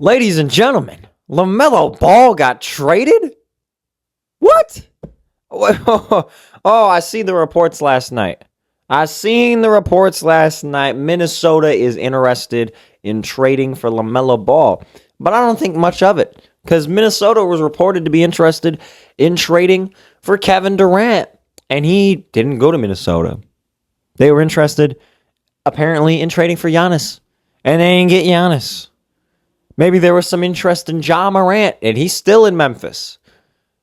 Ladies and gentlemen, Lamelo Ball got traded? What? Oh, I seen the reports last night. Minnesota is interested in trading for Lamelo Ball, but I don't think much of it because Minnesota was reported to be interested in trading for Kevin Durant, and he didn't go to Minnesota. They were interested, apparently, in trading for Giannis, and they didn't get Giannis. Maybe there was some interest in Ja Morant, and he's still in Memphis.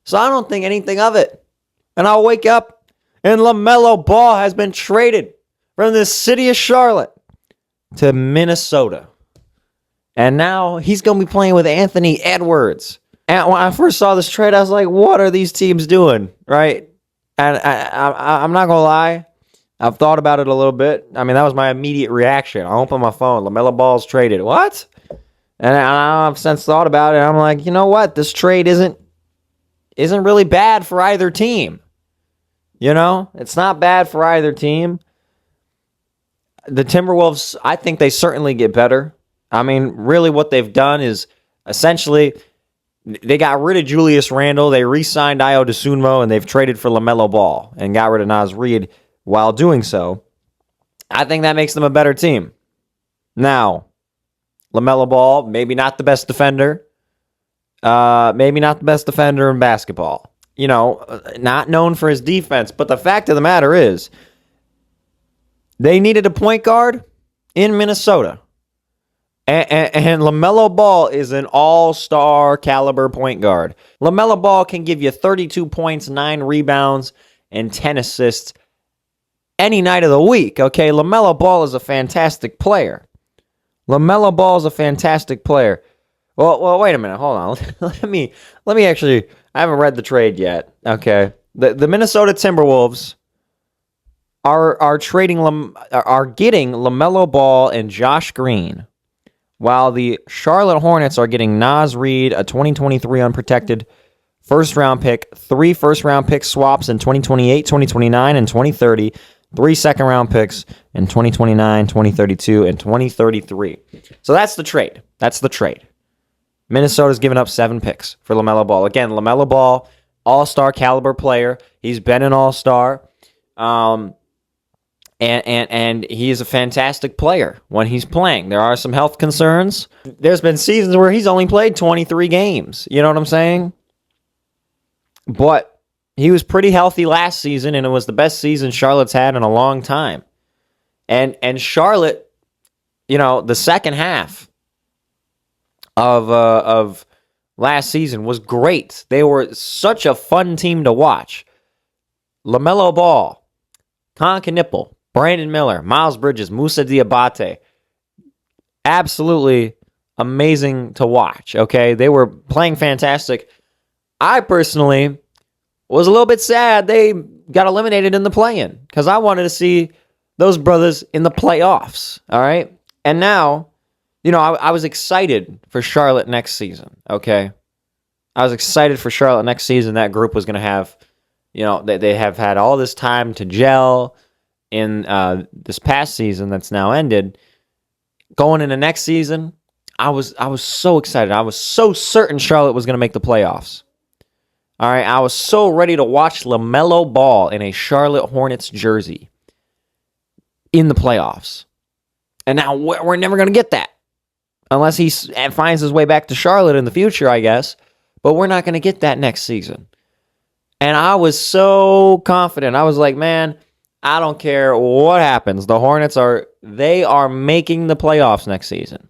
So I don't think anything of it. And I'll wake up, and Lamelo Ball has been traded from the city of Charlotte to Minnesota. And now he's going to be playing with Anthony Edwards. And when I first saw this trade, I was like, what are these teams doing, right? And I'm not going to lie. I've thought about it a little bit. I mean, that was my immediate reaction. I opened my phone. Lamelo Ball's traded. What? And I've since thought about it. I'm like, you know what? This trade isn't really bad for either team. You know, it's not bad for either team. The Timberwolves, I think they certainly get better. I mean, really what they've done is essentially they got rid of Julius Randle. They re-signed Ayo Dosunmu, and they've traded for LaMelo Ball and got rid of Naz Reid while doing so. I think that makes them a better team. Now, LaMelo Ball, maybe not the best defender. Maybe not the best defender in basketball. You know, not known for his defense. But the fact of the matter is, they needed a point guard in Minnesota. And LaMelo Ball is an all-star caliber point guard. LaMelo Ball can give you 32 points, 9 rebounds, and 10 assists any night of the week. Okay, LaMelo Ball is a fantastic player. LaMelo Ball is a fantastic player. Well, wait a minute. Hold on. Let me actually. I haven't read the trade yet. Okay, the Minnesota Timberwolves are getting LaMelo Ball and Josh Green, while the Charlotte Hornets are getting Naz Reid, a 2023 unprotected first-round pick, 3 first-round pick swaps in 2028, 2029, and 2030. 3 second-round picks in 2029, 2032, and 2033. So that's the trade. Minnesota's given up 7 picks for LaMelo Ball. Again, LaMelo Ball, all-star caliber player. He's been an all-star. And he is a fantastic player when he's playing. There are some health concerns. There's been seasons where he's only played 23 games. You know what I'm saying? But he was pretty healthy last season, and it was the best season Charlotte's had in a long time. And Charlotte, you know, the second half of last season was great. They were such a fun team to watch. LaMelo Ball, Con Knipple, Brandon Miller, Miles Bridges, Moussa Diabate. Absolutely amazing to watch, okay? They were playing fantastic. I personally was a little bit sad they got eliminated in the play-in because I wanted to see those brothers in the playoffs, all right? And now, you know, I was excited for Charlotte next season, okay? I was excited for Charlotte next season. That group was going to have, you know, they have had all this time to gel in this past season that's now ended. Going into next season, I was so excited. I was so certain Charlotte was going to make the playoffs. All right, I was so ready to watch LaMelo Ball in a Charlotte Hornets jersey in the playoffs. And now we're never going to get that. Unless he finds his way back to Charlotte in the future, I guess. But we're not going to get that next season. And I was so confident. I was like, man, I don't care what happens. The Hornets are making the playoffs next season.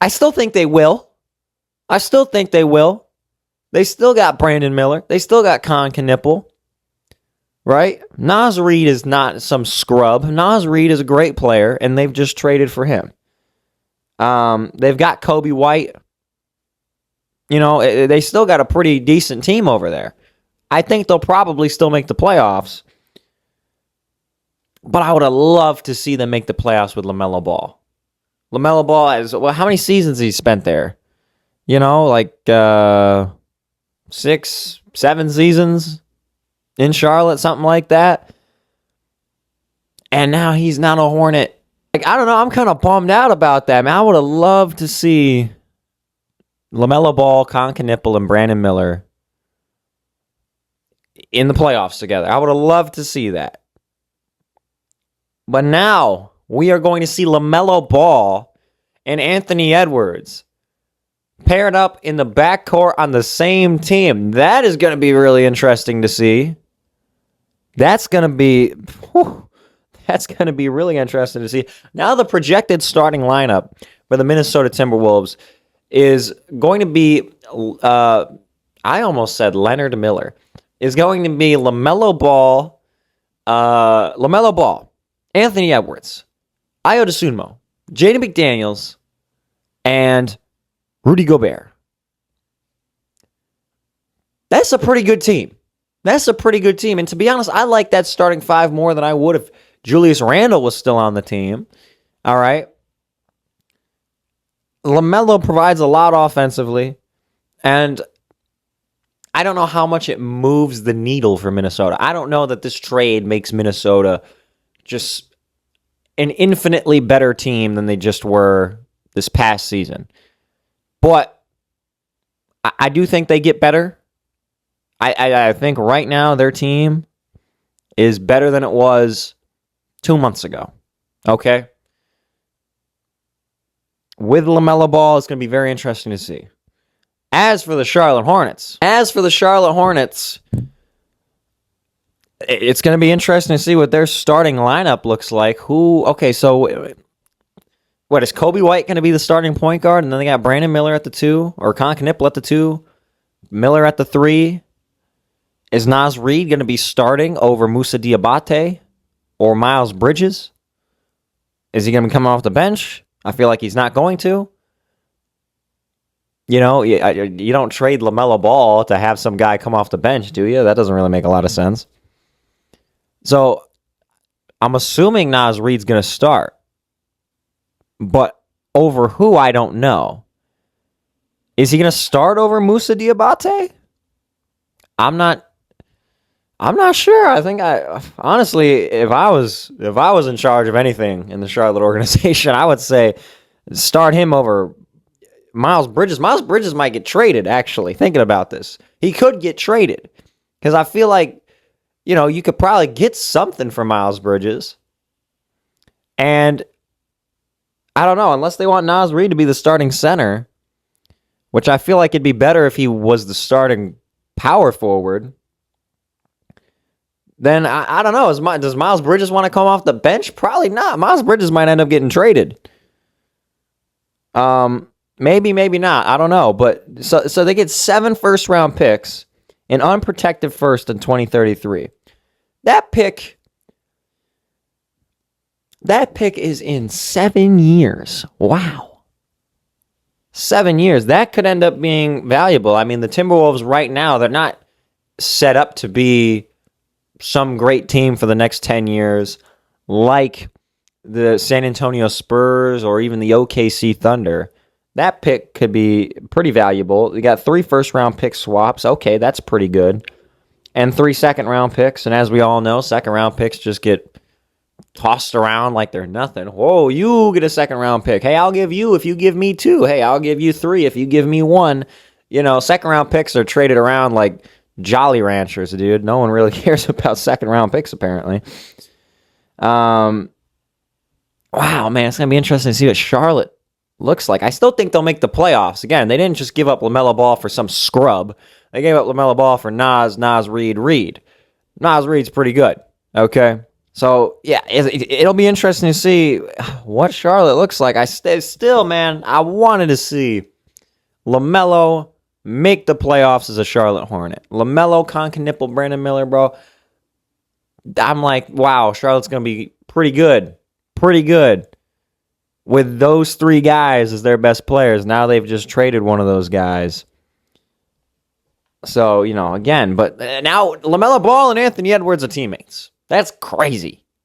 I still think they will. They still got Brandon Miller. They still got Con Knipple. Right? Naz Reid is not some scrub. Naz Reid is a great player, and they've just traded for him. They've got Kobe White. You know, they still got a pretty decent team over there. I think they'll probably still make the playoffs. But I would have loved to see them make the playoffs with LaMelo Ball. LaMelo Ball has, well, how many seasons has he spent there? You know, like 6, 7 seasons in Charlotte, something like that. And now he's not a Hornet. Like, I don't know. I'm kind of bummed out about that, man. I would have loved to see LaMelo Ball, Con Knippel, and Brandon Miller in the playoffs together. I would have loved to see that. But now we are going to see LaMelo Ball and Anthony Edwards paired up in the backcourt on the same team. That is going to be really interesting to see. That's going to be really interesting to see. Now the projected starting lineup for the Minnesota Timberwolves is going to be, I almost said Leonard Miller, is going to be LaMelo Ball, Anthony Edwards, Ayo Dosunmu, Jaden McDaniels, and Rudy Gobert. That's a pretty good team. And to be honest, I like that starting five more than I would if Julius Randle was still on the team. All right. LaMelo provides a lot offensively, and I don't know how much it moves the needle for Minnesota. I don't know that this trade makes Minnesota just an infinitely better team than they just were this past season. But I do think they get better. I think right now their team is better than it was 2 months ago. Okay? With LaMelo Ball, it's going to be very interesting to see. As for the Charlotte Hornets, it's going to be interesting to see what their starting lineup looks like. So what, is Kobe White going to be the starting point guard? And then they got Brandon Miller at the 2, or Con Knippel at the 2, Miller at the 3. Is Naz Reid going to be starting over Moussa Diabate or Miles Bridges? Is he going to be coming off the bench? I feel like he's not going to. You know, you don't trade LaMelo Ball to have some guy come off the bench, do you? That doesn't really make a lot of sense. So I'm assuming Naz Reid's going to start. But over who, I don't know. Is he going to start over Moussa Diabate? I'm not sure. I think honestly, if I was in charge of anything in the Charlotte organization, I would say start him over Miles Bridges. Miles Bridges might get traded, actually, thinking about this. He could get traded. Because I feel like, you could probably get something for Miles Bridges. And I don't know, unless they want Naz Reid to be the starting center, which I feel like it'd be better if he was the starting power forward, then I don't know. Does Miles Bridges want to come off the bench? Probably not. Miles Bridges might end up getting traded. Maybe not. I don't know. But so they get 7 first-round picks, an unprotected first in 2033. That pick is in 7 years. Wow. 7 years. That could end up being valuable. I mean, the Timberwolves right now, they're not set up to be some great team for the next 10 years like the San Antonio Spurs or even the OKC Thunder. That pick could be pretty valuable. You got 3 first-round pick swaps. Okay, that's pretty good. And 3 second-round picks. And as we all know, second-round picks just get tossed around like they're nothing. Whoa, you get a second-round pick. Hey, I'll give you if you give me 2. Hey, I'll give you 3 if you give me 1. Second-round picks are traded around like Jolly Ranchers, dude. No one really cares about second-round picks, apparently. Wow, man, it's going to be interesting to see what Charlotte looks like. I still think they'll make the playoffs. Again, they didn't just give up LaMelo Ball for some scrub. They gave up LaMelo Ball for Naz Reid. Naz Reid's pretty good, okay? So, yeah, it'll be interesting to see what Charlotte looks like. Still, man, I wanted to see LaMelo make the playoffs as a Charlotte Hornet. LaMelo, Con Knippel, Brandon Miller, bro. I'm like, wow, Charlotte's going to be pretty good. Pretty good. With those 3 guys as their best players. Now they've just traded one of those guys. So, again, but now LaMelo Ball and Anthony Edwards are teammates. That's crazy.